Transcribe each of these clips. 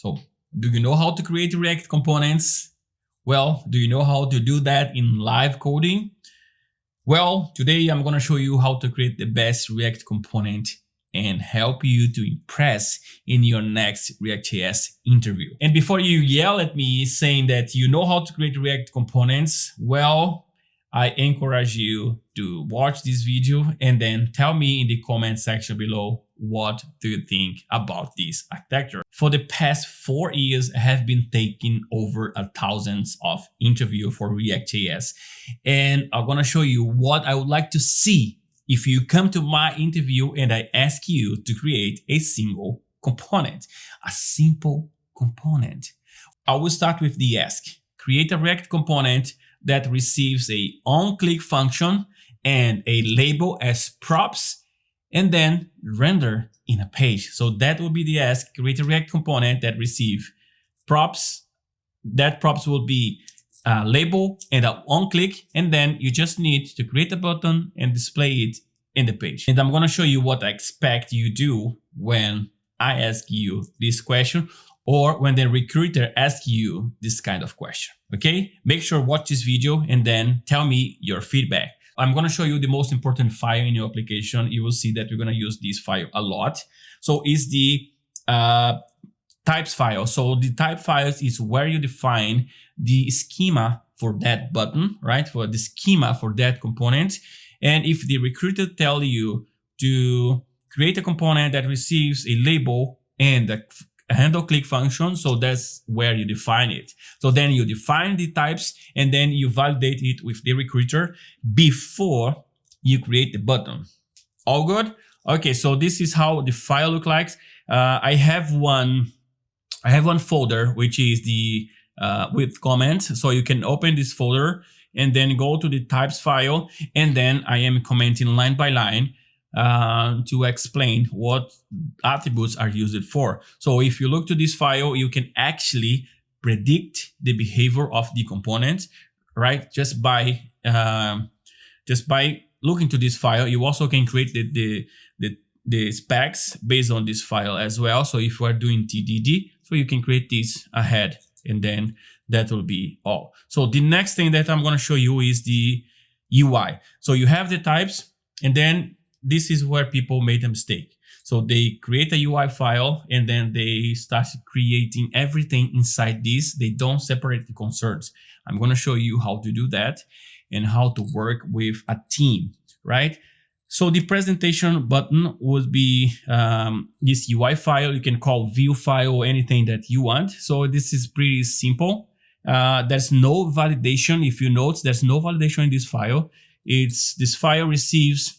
So do you know how to create React components? Well, do you know how to do that in live coding? Well, today I'm going to show you how to create the best React component and help you to impress in your next React.js interview. And before you yell at me saying that you know how to create React components, well, I encourage you to watch this video and then tell me in the comment section below, what do you think about this architecture? For the past 4 years, I have been taking over thousands of interviews for React.js. And I'm going to show you what I would like to see if you come to my interview and I ask you to create a single component, a simple component. I will start with the ask. Create a React component that receives a onClick function and a label as props, and then render in a page. So that will be the ask. Create a React component that receive props. That props will be a label and an onClick, and then you just need to create a button and display it in the page. And I'm going to show you what I expect you do when I ask you this question, or when the recruiter asks you this kind of question, okay? Make sure watch this video and then tell me your feedback. I'm gonna show you the most important file in your application. You will see that we're gonna use this file a lot. So it's the types file. So the type files is where you define the schema for that button, right? For the schema for that component. And if the recruiter tell you to create a component that receives a label and a handle click function, so that's where you define it. So then you define the types and then you validate it with the recruiter before you create the button. All good? Okay, so this is how the file looks like. I have one folder which is the with comments. So you can open this folder and then go to the types file, and then I am commenting line by line to explain what attributes are used for. So if you look to this file, you can actually predict the behavior of the component, right? Just by looking to this file. You also can create the specs based on this file as well. So if you are doing TDD, so you can create this ahead, and then that will be all. So the next thing that I'm going to show you is the UI. So you have the types, and then this is where people made a mistake. So they create a UI file and then they start creating everything inside this. They don't separate the concerns. I'm going to show you how to do that and how to work with a team, right? So the presentation button would be this UI file. You can call view file or anything that you want. So this is pretty simple. There's no validation. If you note, there's no validation in this file. This file receives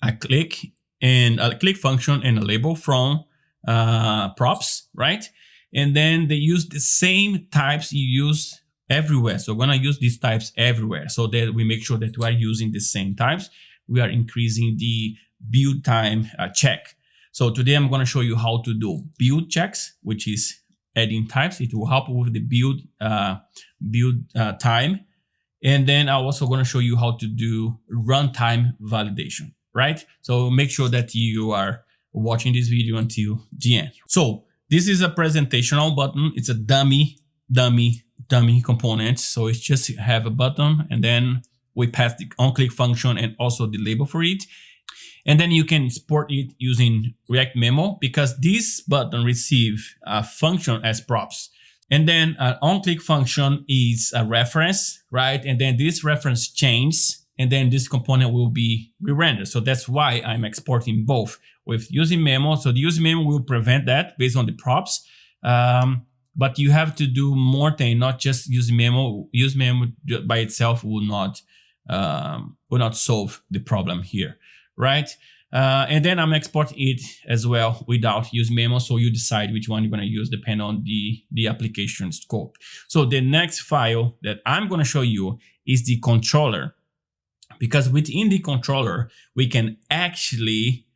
a click and a click function and a label from props, right? And then they use the same types you use everywhere. So we're gonna use these types everywhere so that we make sure that we are using the same types. We are increasing the build time check. So today I'm gonna show you how to do build checks, which is adding types. It will help with the build time. And then I'm also gonna show you how to do runtime validation. Right? So make sure that you are watching this video until the end. So this is a presentational button. It's a dummy component. So it's just have a button, and then we pass the onClick function and also the label for it. And then you can export it using React Memo, because this button receives a function as props. And then an onClick function is a reference, right? And then this reference changes, and then this component will be re-rendered. So that's why I'm exporting both with using memo. So the using memo will prevent that based on the props. But you have to do more things, not just using memo. Use memo by itself will not solve the problem here, right? And then I'm exporting it as well without use memo. So you decide which one you're going to use depending on the application scope. So the next file that I'm going to show you is the controller. Because within the controller, we can actually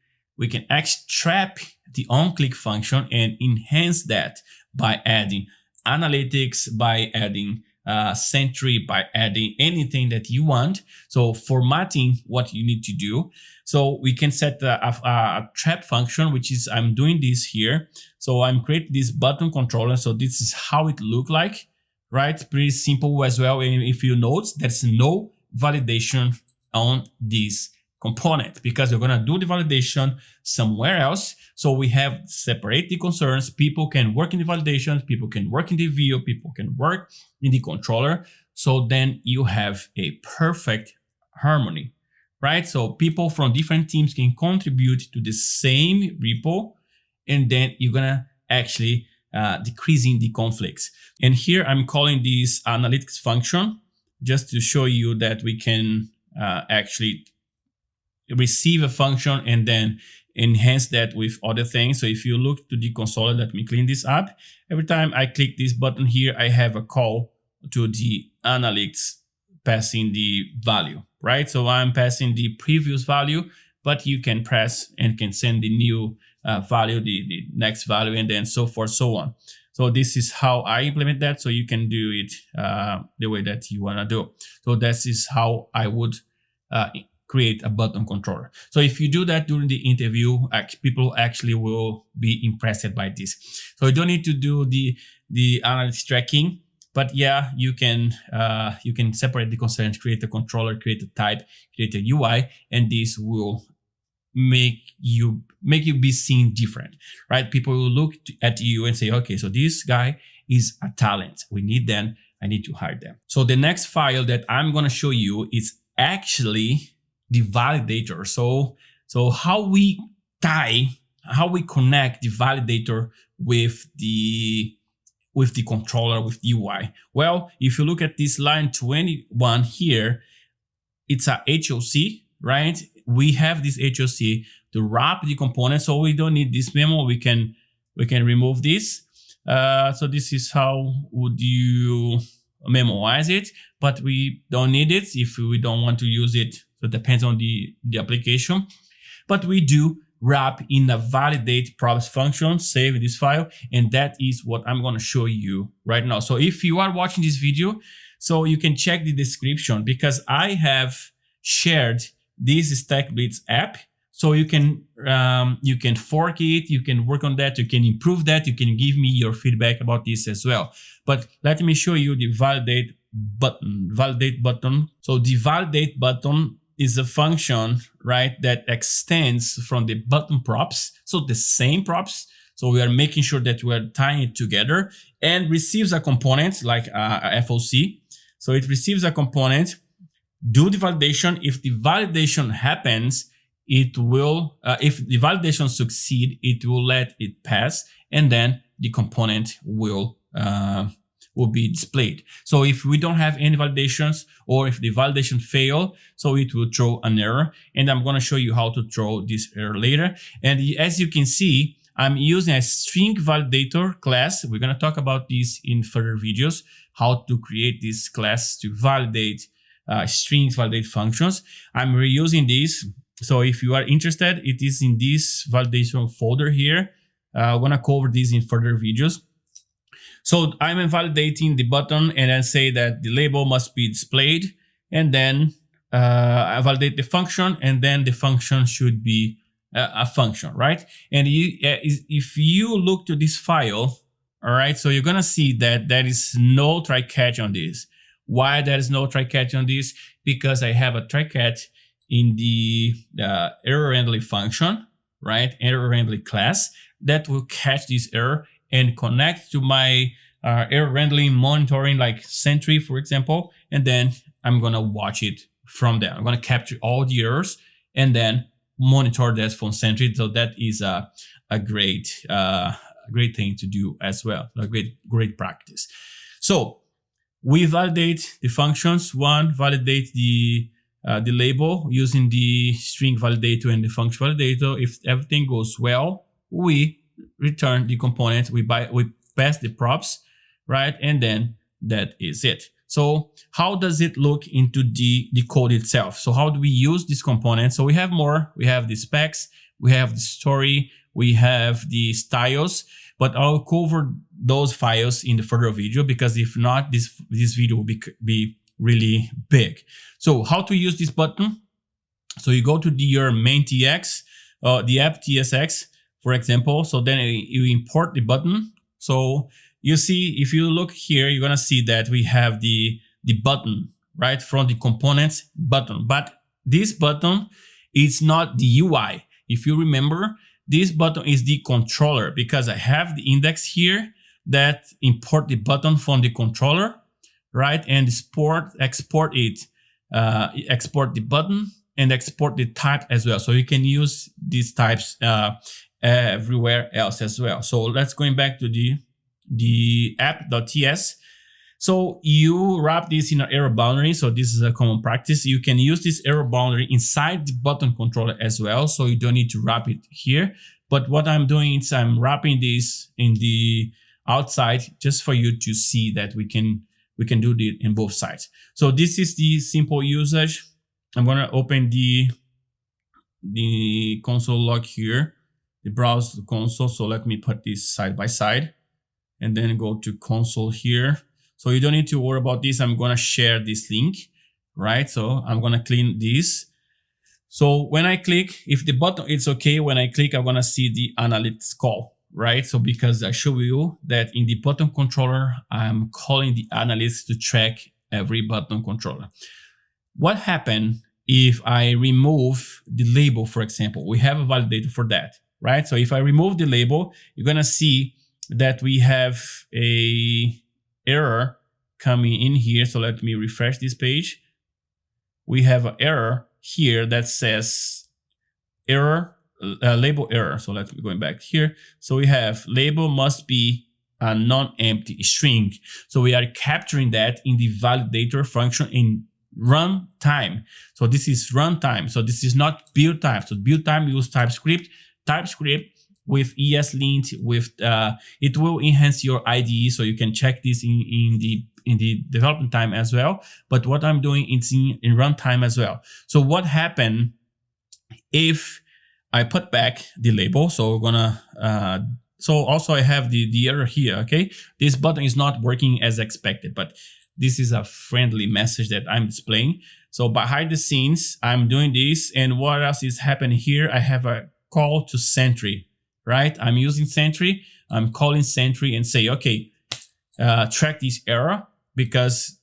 extract the onClick function and enhance that by adding analytics, by adding Sentry by adding anything that you want. So formatting, what you need to do. So we can set a trap function, which is I'm doing this here. So I'm creating this button controller. So this is how it look like, right? Pretty simple as well. And if you notice, there's no validation on this component because we're going to do the validation somewhere else. So we have separate the concerns. People can work in the validation, people can work in the view, people can work in the controller. So then you have a perfect harmony, right? So people from different teams can contribute to the same repo, and then you're going to actually decreasing the conflicts. And here I'm calling this analytics function just to show you that we can actually receive a function and then enhance that with other things. So if you look to the console, let me clean this up. Every time I click this button here, I have a call to the analytics passing the value, right? So I'm passing the previous value, but you can press and can send the new value, the next value, and then so forth, so on. So this is how I implement that. So you can do it the way that you want to do. So this is how I would create a button controller. So if you do that during the interview, people actually will be impressed by this. So you don't need to do the analytics tracking, but yeah, you can separate the concerns, create a controller, create a type, create a UI, and this will make you be seen different, right? People will look at you and say, okay, so this guy is a talent. We need them. I need to hire them. So the next file that I'm going to show you is actually the validator. So how we connect the validator with the controller, with the UI. Well, if you look at this line 21 here, it's a HOC, right? We have this HOC to wrap the component, so we don't need this memo. We can remove this. So this is how would you memorize it, but we don't need it if we don't want to use it. So it depends on the application. But we do wrap in a validate props function, save this file, and that is what I'm going to show you right now. So if you are watching this video, so you can check the description because I have shared this StackBlitz app. So you can fork it, you can work on that, you can improve that, you can give me your feedback about this as well. But let me show you the validate button. So the validate button is a function, right, that extends from the button props. So the same props. So we are making sure that we are tying it together and receives a component like a FOC. So it receives a component, do the validation. If the validation happens, it will, if the validation succeed, it will let it pass, and then the component will be displayed. So if we don't have any validations, or if the validation fail, so it will throw an error. And I'm going to show you how to throw this error later. And as you can see, I'm using a string validator class. We're going to talk about this in further videos, how to create this class to validate strings, validate functions. I'm reusing this. So if you are interested, it is in this validation folder here. I'm going to cover this in further videos. So I'm validating the button and then say that the label must be displayed. And then I validate the function, and then the function should be a function, right? And if you look to this file, all right, so you're going to see that there is no try catch on this. Why there is no try catch on this? Because I have a try catch in the error handling function, right? Error handling class that will catch this error and connect to my error handling monitoring, like Sentry, for example. And then I'm going to watch it from there. I'm going to capture all the errors and then monitor that from Sentry. So that is a great thing to do as well. A great practice. So we validate the functions. One, validate the label using the string validator and the function validator. If everything goes well, we return the component. We pass the props, right? And then that is it. So how does it look into the code itself? So how do we use this component? So we have more. We have the specs, we have the story, we have the styles, but I'll cover those files in the further video, because if not, this video will be really big. So how to use this button? So you go to your main TX, the app TSX, for example. So then you import the button. So you see, if you look here, you're gonna see that we have the button, right, from the components button. But this button is not the UI. If you remember, this button is the controller, because I have the index here that import the button from the controller, right, and export it, export the button and export the type as well. So you can use these types everywhere else as well. So let's going back to the app.ts. So you wrap this in an error boundary. So this is a common practice. You can use this error boundary inside the button controller as well. So you don't need to wrap it here. But what I'm doing is I'm wrapping this in the outside, just for you to see that we can do it in both sides. So this is the simple usage. I'm gonna open the console log here, the browse console. So let me put this side by side and then go to console here. So you don't need to worry about this. I'm gonna share this link, right? So I'm gonna clean this. So when I click, if the button is okay, when I click, I'm gonna see the analytics call, right? So because I show you that in the button controller, I'm calling the analytics to track every button controller. What happened if I remove the label, for example? We have a validator for that, right? So if I remove the label, you're gonna see that we have a error coming in here. So let me refresh this page. We have an error here that says error, label error. So let's be going back here. So we have label must be a non-empty string. So we are capturing that in the validator function in runtime. So this is runtime. So this is not build time. So build time use TypeScript. TypeScript with ESLint, with it will enhance your IDE, so you can check this in the development time as well. But what I'm doing is in runtime as well. So what happened if I put back the label? So we're gonna so also I have the error here. Okay, this button is not working as expected, but this is a friendly message that I'm displaying. So behind the scenes, I'm doing this, and what else is happening here? I have a call to Sentry. Right, I'm using Sentry. I'm calling Sentry and say, okay, track this error, because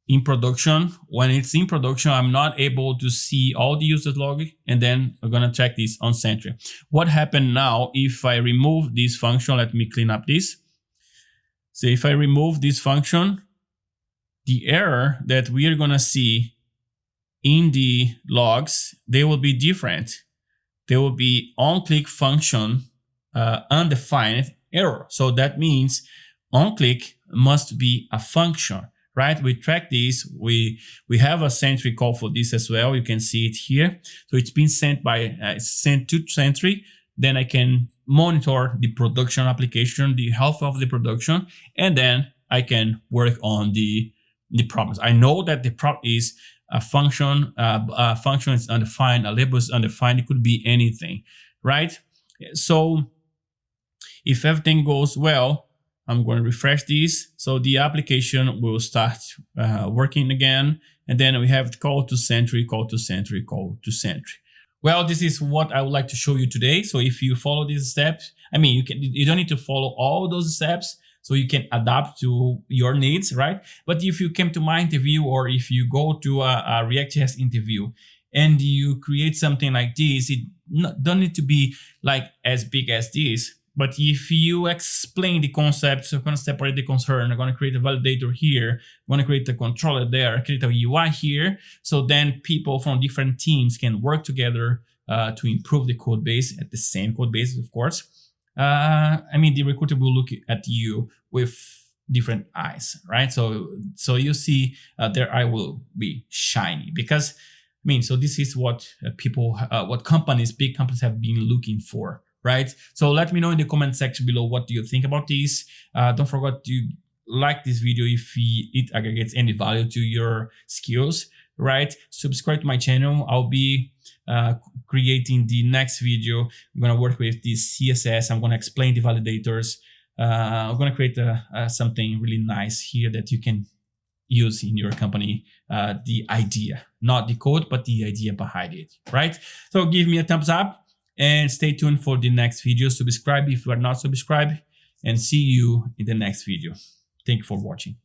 in production, when it's in production, I'm not able to see all the user log, and then we're gonna check this on Sentry. What happened now if I remove this function? Let me clean up this. So if I remove this function, the error that we are gonna see in the logs, they will be different. There will be on-click function undefined error. So that means onClick must be a function, right? We track this. We have a Sentry call for this as well. You can see it here. So it's been sent to Sentry. Then I can monitor the production application, the health of the production, and then I can work on the problems. I know that the problem is a function is undefined, a label is undefined. It could be anything, right? So if everything goes well, I'm going to refresh this. So the application will start working again. And then we have call to Sentry, call to Sentry, call to Sentry. Well, this is what I would like to show you today. So if you follow these steps, I mean, you don't need to follow all those steps, so you can adapt to your needs, right? But if you came to my interview, or if you go to a React.js interview and you create something like this, it don't need to be like as big as this. But if you explain the concepts, you're going to separate the concern, you're going to create a validator here, you're going to create a controller there, create a UI here. So then people from different teams can work together to improve the code base at the same code base, of course. I mean, the recruiter will look at you with different eyes, right? So you see their eye will be shiny, because I mean, so this is what people, what companies, big companies have been looking for, right? So let me know in the comment section below, what do you think about this? Don't forget to like this video if it aggregates any value to your skills, right? Subscribe to my channel. I'll be creating the next video. I'm going to work with this CSS. I'm going to explain the validators. I'm going to create something really nice here that you can use in your company, the idea, not the code, but the idea behind it, right? So give me a thumbs up and stay tuned for the next video. Subscribe if you are not subscribed, and see you in the next video. Thank you for watching.